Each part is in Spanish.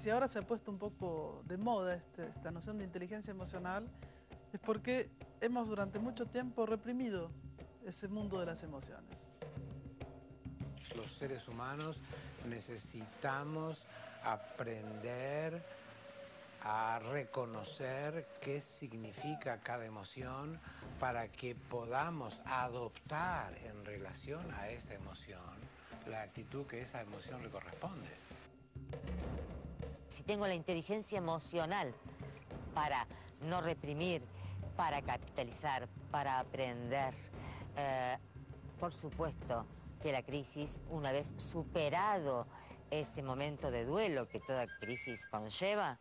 si ahora se ha puesto un poco de moda esta noción de inteligencia emocional, es porque hemos durante mucho tiempo reprimido ese mundo de las emociones. Los seres humanos necesitamos aprender a reconocer qué significa cada emoción para que podamos adoptar en relación a esa emoción la actitud que esa emoción le corresponde. Si tengo la inteligencia emocional para no reprimir, para capitalizar, para aprender, por supuesto que la crisis, una vez superado ese momento de duelo que toda crisis conlleva,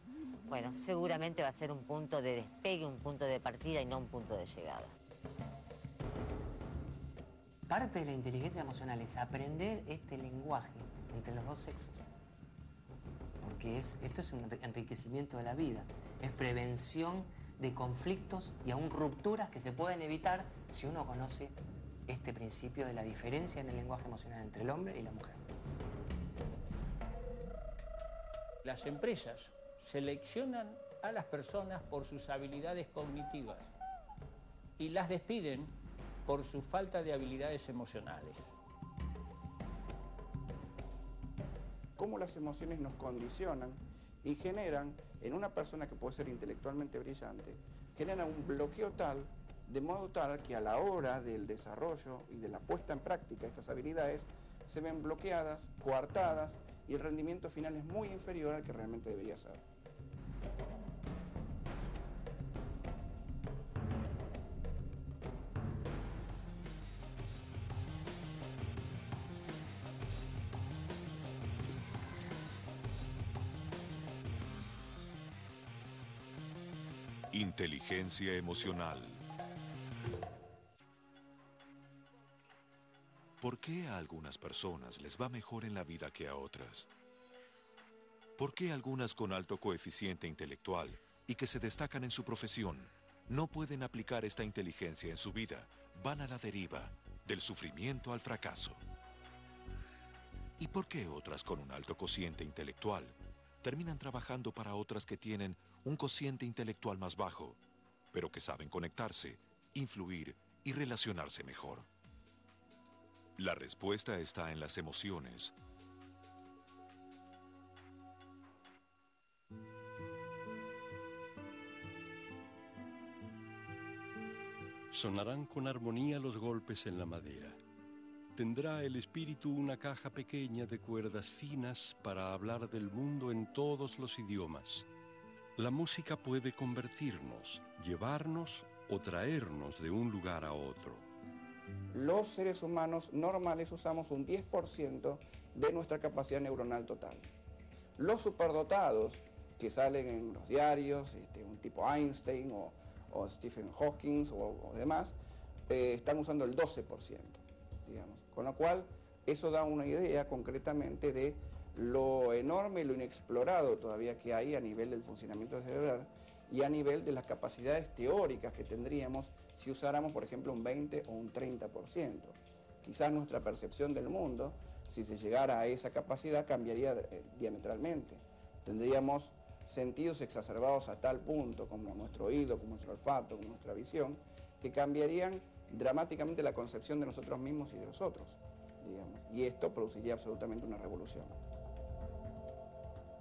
bueno, seguramente va a ser un punto de despegue, un punto de partida y no un punto de llegada. Parte de la inteligencia emocional es aprender este lenguaje entre los dos sexos. Porque esto es un enriquecimiento de la vida, es prevención de conflictos y aún rupturas que se pueden evitar si uno conoce este principio de la diferencia en el lenguaje emocional entre el hombre y la mujer. Las empresas seleccionan a las personas por sus habilidades cognitivas y las despiden por su falta de habilidades emocionales. Cómo las emociones nos condicionan y generan en una persona que puede ser intelectualmente brillante, generan un bloqueo tal, de modo tal que a la hora del desarrollo y de la puesta en práctica de estas habilidades se ven bloqueadas, coartadas y el rendimiento final es muy inferior al que realmente debería ser. Inteligencia emocional. ¿Por qué a algunas personas les va mejor en la vida que a otras? ¿Por qué algunas con alto coeficiente intelectual y que se destacan en su profesión no pueden aplicar esta inteligencia en su vida? Van a la deriva, del sufrimiento al fracaso. ¿Y por qué otras con un alto cociente intelectual terminan trabajando para otras que tienen un cociente intelectual más bajo, pero que saben conectarse, influir y relacionarse mejor? La respuesta está en las emociones. Sonarán con armonía los golpes en la madera. Tendrá el espíritu una caja pequeña de cuerdas finas para hablar del mundo en todos los idiomas. La música puede convertirnos, llevarnos o traernos de un lugar a otro. Los seres humanos normales usamos un 10% de nuestra capacidad neuronal total. Los superdotados que salen en los diarios, un tipo Einstein o Stephen Hawking o demás, están usando el 12%, digamos. Con lo cual, eso da una idea concretamente de lo enorme y lo inexplorado todavía que hay a nivel del funcionamiento cerebral y a nivel de las capacidades teóricas que tendríamos si usáramos, por ejemplo, un 20 o un 30%. Quizás nuestra percepción del mundo, si se llegara a esa capacidad, cambiaría diametralmente. Tendríamos sentidos exacerbados a tal punto, como nuestro oído, como nuestro olfato, como nuestra visión, que cambiarían dramáticamente la concepción de nosotros mismos y de los otros, digamos. Y esto produciría absolutamente una revolución.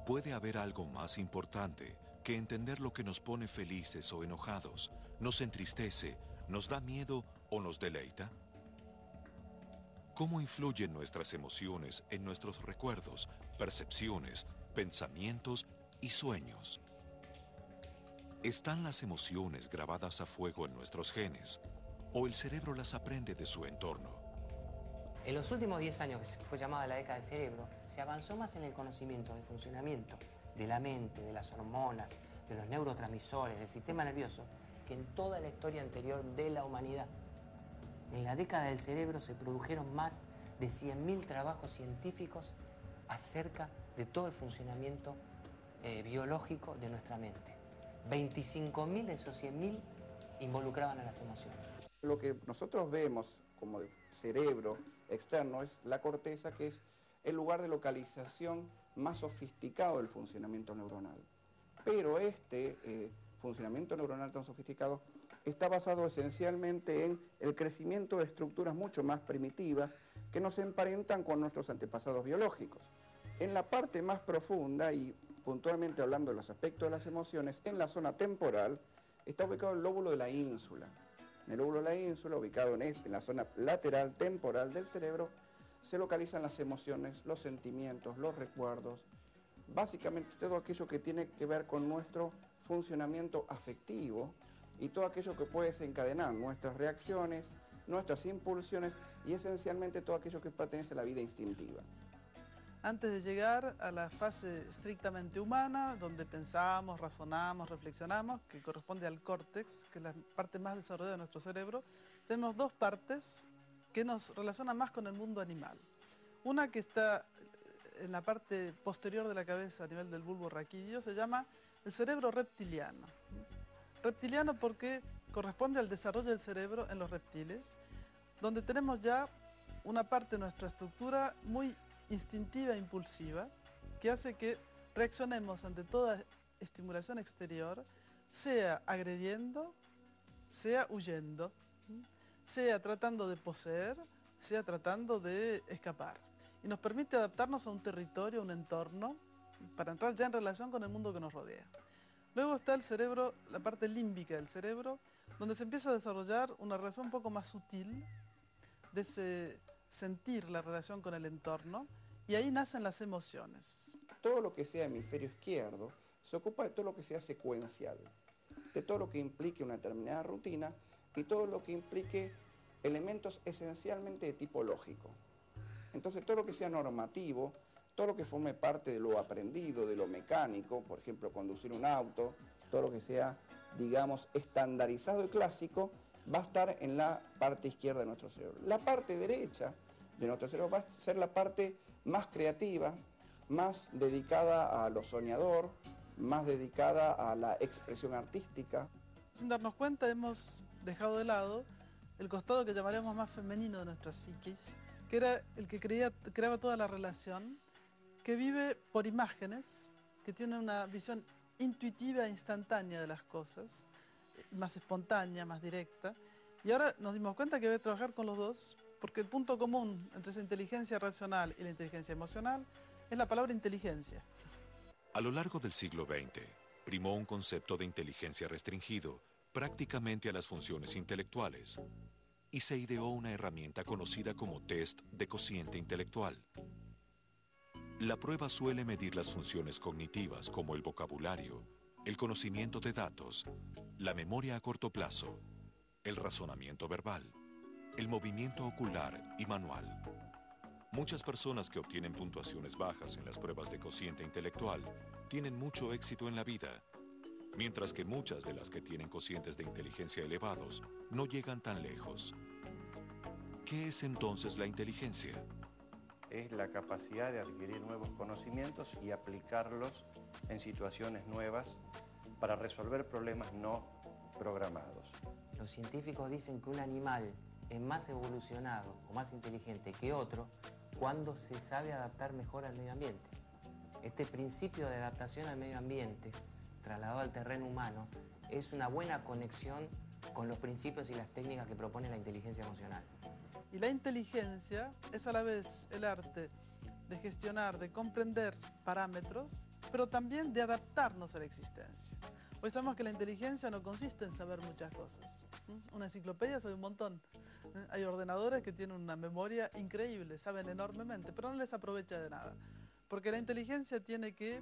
¿Puede haber algo más importante que entender lo que nos pone felices o enojados, nos entristece, nos da miedo o nos deleita? ¿Cómo influyen nuestras emociones en nuestros recuerdos, percepciones, pensamientos y sueños? ¿Están las emociones grabadas a fuego en nuestros genes o el cerebro las aprende de su entorno? En los últimos 10 años, que se fue llamada la década del cerebro, se avanzó más en el conocimiento del funcionamiento de la mente, de las hormonas, de los neurotransmisores, del sistema nervioso, que en toda la historia anterior de la humanidad. En la década del cerebro se produjeron más de 100.000 trabajos científicos acerca de todo el funcionamiento biológico de nuestra mente. 25.000 de esos 100.000 involucraban a las emociones. Lo que nosotros vemos como cerebro externo es la corteza, que es el lugar de localización más sofisticado del funcionamiento neuronal. Pero este funcionamiento neuronal tan sofisticado está basado esencialmente en el crecimiento de estructuras mucho más primitivas que nos emparentan con nuestros antepasados biológicos. En la parte más profunda, y puntualmente hablando de los aspectos de las emociones, en la zona temporal, está ubicado el lóbulo de la ínsula. En el lóbulo de la ínsula, ubicado en la zona lateral temporal del cerebro, se localizan las emociones, los sentimientos, los recuerdos, básicamente todo aquello que tiene que ver con nuestro funcionamiento afectivo y todo aquello que puede desencadenar nuestras reacciones, nuestras impulsiones y esencialmente todo aquello que pertenece a la vida instintiva. Antes de llegar a la fase estrictamente humana, donde pensamos, razonamos, reflexionamos, que corresponde al córtex, que es la parte más desarrollada de nuestro cerebro, tenemos dos partes que nos relacionan más con el mundo animal. Una que está en la parte posterior de la cabeza a nivel del bulbo raquídeo se llama el cerebro reptiliano. Reptiliano porque corresponde al desarrollo del cerebro en los reptiles, donde tenemos ya una parte de nuestra estructura muy instintiva e impulsiva, que hace que reaccionemos ante toda estimulación exterior, sea agrediendo, sea huyendo, sea tratando de poseer, sea tratando de escapar. Y nos permite adaptarnos a un territorio, a un entorno, para entrar ya en relación con el mundo que nos rodea. Luego está el cerebro, la parte límbica del cerebro, donde se empieza a desarrollar una relación un poco más sutil de ese sentir la relación con el entorno, y ahí nacen las emociones. Todo lo que sea hemisferio izquierdo se ocupa de todo lo que sea secuencial, de todo lo que implique una determinada rutina y todo lo que implique elementos esencialmente de tipo lógico. Entonces todo lo que sea normativo, todo lo que forme parte de lo aprendido, de lo mecánico, por ejemplo conducir un auto, todo lo que sea, digamos, estandarizado y clásico, va a estar en la parte izquierda de nuestro cerebro. La parte derecha de nuestro cerebro va a ser la parte más creativa, más dedicada a lo soñador, más dedicada a la expresión artística. Sin darnos cuenta hemos dejado de lado el costado que llamaríamos más femenino de nuestra psiquis, que era el que creaba toda la relación, que vive por imágenes, que tiene una visión intuitiva e instantánea de las cosas, más espontánea, más directa. Y ahora nos dimos cuenta que debe trabajar con los dos, porque el punto común entre esa inteligencia racional y la inteligencia emocional es la palabra inteligencia. A lo largo del siglo XX, primó un concepto de inteligencia restringido prácticamente a las funciones intelectuales y se ideó una herramienta conocida como test de cociente intelectual. La prueba suele medir las funciones cognitivas como el vocabulario, el conocimiento de datos, la memoria a corto plazo, el razonamiento verbal, el movimiento ocular y manual. Muchas personas que obtienen puntuaciones bajas en las pruebas de cociente intelectual tienen mucho éxito en la vida, mientras que muchas de las que tienen cocientes de inteligencia elevados no llegan tan lejos. ¿Qué es entonces la inteligencia? Es la capacidad de adquirir nuevos conocimientos y aplicarlos en situaciones nuevas para resolver problemas no programados. Los científicos dicen que un animal es más evolucionado o más inteligente que otro cuando se sabe adaptar mejor al medio ambiente. Este principio de adaptación al medio ambiente, trasladado al terreno humano, es una buena conexión con los principios y las técnicas que propone la inteligencia emocional. Y la inteligencia es a la vez el arte de gestionar, de comprender parámetros, pero también de adaptarnos a la existencia. Hoy sabemos que la inteligencia no consiste en saber muchas cosas. Una enciclopedia sabe un montón. Hay ordenadores que tienen una memoria increíble, saben enormemente, pero no les aprovecha de nada. Porque la inteligencia tiene que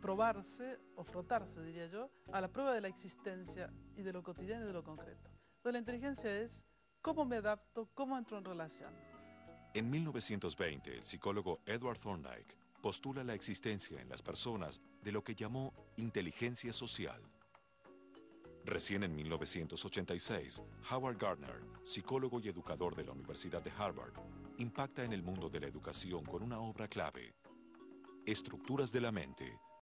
probarse o frotarse, diría yo, a la prueba de la existencia y de lo cotidiano y de lo concreto. Entonces la inteligencia es cómo me adapto, cómo entro en relación. En 1920, el psicólogo Edward Thorndike postula la existencia en las personas de lo que llamó inteligencia social. Recién en 1986, Howard Gardner, psicólogo y educador de la Universidad de Harvard, impacta en el mundo de la educación con una obra clave, Estructuras de la mente,